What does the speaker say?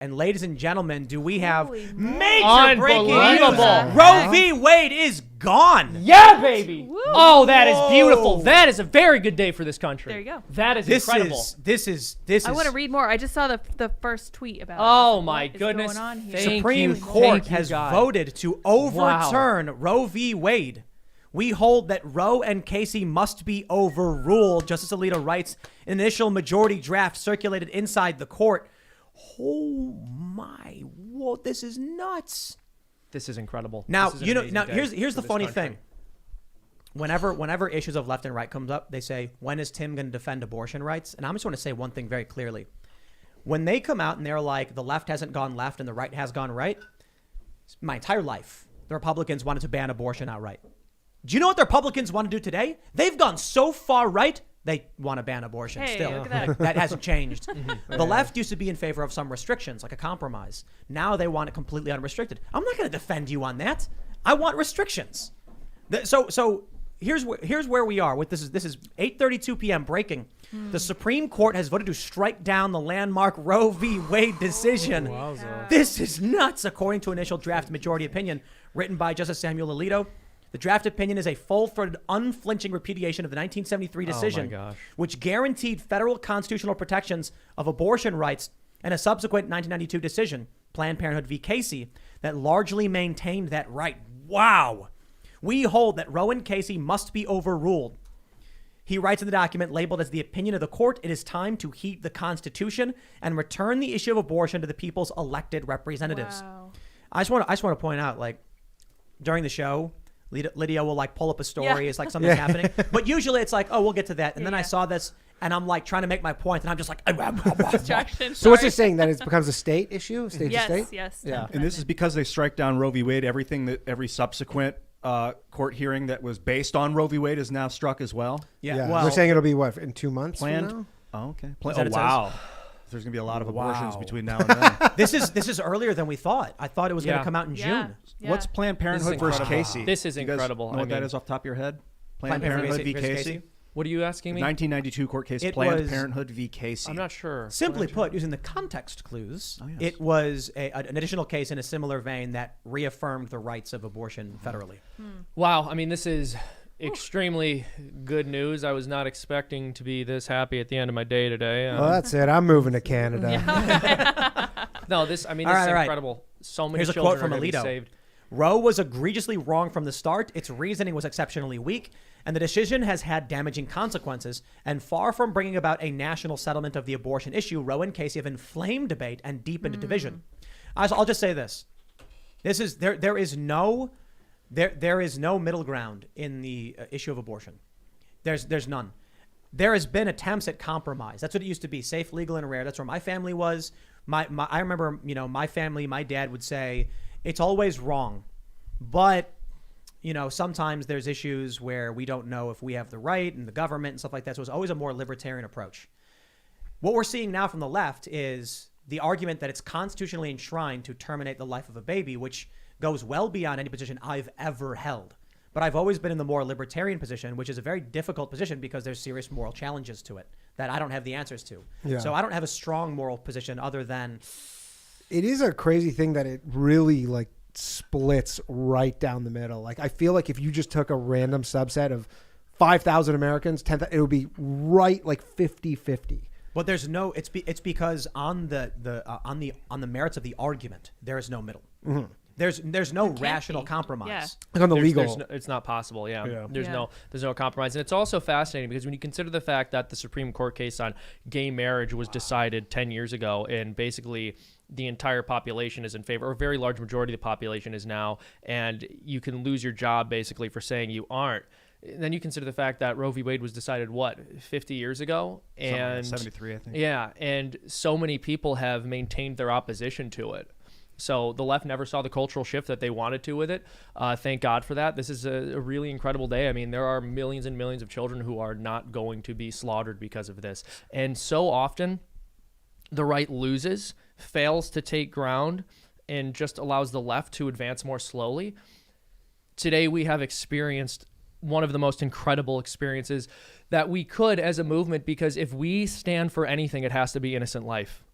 And ladies and gentlemen, do we have Holy major breaking news? Unbelievable. Roe v. Wade is gone. Yeah, baby. Woo. Oh, that is beautiful. That is a very good day for this country. There you go. That is This incredible. is. I want to read more. I just saw the first tweet about it. Oh my What is goodness. going on here? Thank Supreme you. Court Thank you, has God. voted to overturn Roe v. Wade. We hold that Roe and Casey must be overruled. Justice Alito writes, an initial majority draft circulated inside the court. Oh my! Whoa! This is nuts. This is incredible. Now This is an amazing day here's the for this funny country. thing. Whenever issues of left and right comes up, they say, when is Tim going to defend abortion rights? And I just want to say one thing very clearly. When they come out and they're like, the left hasn't gone left and the right has gone right, my entire life, the Republicans wanted to ban abortion outright. Do you know what the Republicans want to do today? They've gone so far right, they want to ban abortion Hey, still. look at that. That hasn't changed. The left used to be in favor of some restrictions, like a compromise. Now they want it completely unrestricted. I'm not going to defend you on that. I want restrictions. So here's where we are with this is 8:32 p.m. breaking. The Supreme Court has voted to strike down the landmark Roe v. Wade decision. This is nuts, according to initial draft majority opinion written by Justice Samuel Alito. The draft opinion is a full-throated, unflinching repudiation of the 1973 decision, which guaranteed federal constitutional protections of abortion rights, and a subsequent 1992 decision, Planned Parenthood v. Casey, that largely maintained that right. Wow. We hold that Roe and Casey must be overruled. He writes in the document labeled as the opinion of the court, it is time to heed the Constitution and return the issue of abortion to the people's elected representatives. Wow. I just want to point out, like, during the show, Lydia will like pull up a story. Yeah. It's like something's happening. But usually it's like, oh, we'll get to that. And then I Yeah. saw this and I'm like trying to make my point and I'm just like, Distraction. So what's Sorry. it saying? That it becomes a state issue? State to state? Yes. Yeah. And this is because they strike down Roe v. Wade. Every subsequent court hearing that was based on Roe v. Wade is now struck as well. yeah. They're Well, saying it'll be what, in 2 months Planned. from now? Oh, okay. that Oh, it says? wow. There's going to be a lot of abortions Wow. between now and then. this is earlier than we thought. I thought it was going Yeah. to come out in Yeah. June. Yeah. What's Planned Parenthood This is versus incredible. Casey? This is You guys incredible. know I what that mean- is off the top of your head? Planned Parenthood v. Casey. What are you asking me? 1992 court case, It Planned was- Parenthood v. Casey. I'm not sure. Simply put, using the context clues, yes. it was an additional case in a similar vein that reaffirmed the rights of abortion federally. Wow. I mean, this is extremely good news. I was not expecting to be this happy at the end of my day today. Well, that's it. I'm moving to Canada. No, this. I mean, All this right, is all right. incredible. So many Here's a children quote from are going to be Alito. saved. Roe was egregiously wrong from the start. Its reasoning was exceptionally weak, and the decision has had damaging consequences. And far from bringing about a national settlement of the abortion issue, Roe and Casey have inflamed debate and deepened division. I'll just say this: there is no middle ground in the issue of abortion. There's none. There has been attempts at compromise. That's what it used to be: safe, legal, and rare. That's where my family was. I remember, my family, my dad would say, it's always wrong, but sometimes there's issues where we don't know if we have the right and the government and stuff like that. So it's always a more libertarian approach. What we're seeing now from the left is the argument that it's constitutionally enshrined to terminate the life of a baby, which goes well beyond any position I've ever held. But I've always been in the more libertarian position, which is a very difficult position because there's serious moral challenges to it that I don't have the answers to. Yeah. So I don't have a strong moral position other than It is a crazy thing that it really splits right down the middle. I feel like if you just took a random subset of 5,000 Americans, 10,000, it would be right 50-50. But there's no. It's because on the merits of the argument, there is no middle. Mm-hmm. There's no can't rational be. compromise. Yeah. Like on the legal. It's not possible. Yeah. There's Yeah. no compromise. And it's also fascinating because when you consider the fact that the Supreme Court case on gay marriage was decided 10 years ago, and basically the entire population is in favor, or a very large majority of the population is now, and you can lose your job basically for saying you aren't. And then you consider the fact that Roe v. Wade was decided, 50 years ago? And 73, I think. Yeah, and so many people have maintained their opposition to it. So the left never saw the cultural shift that they wanted to with it. Thank God for that. This is a really incredible day. I mean, there are millions and millions of children who are not going to be slaughtered because of this. And so often the right loses, fails to take ground, and just allows the left to advance more slowly. Today we have experienced one of the most incredible experiences that we could as a movement, because if we stand for anything, it has to be innocent life.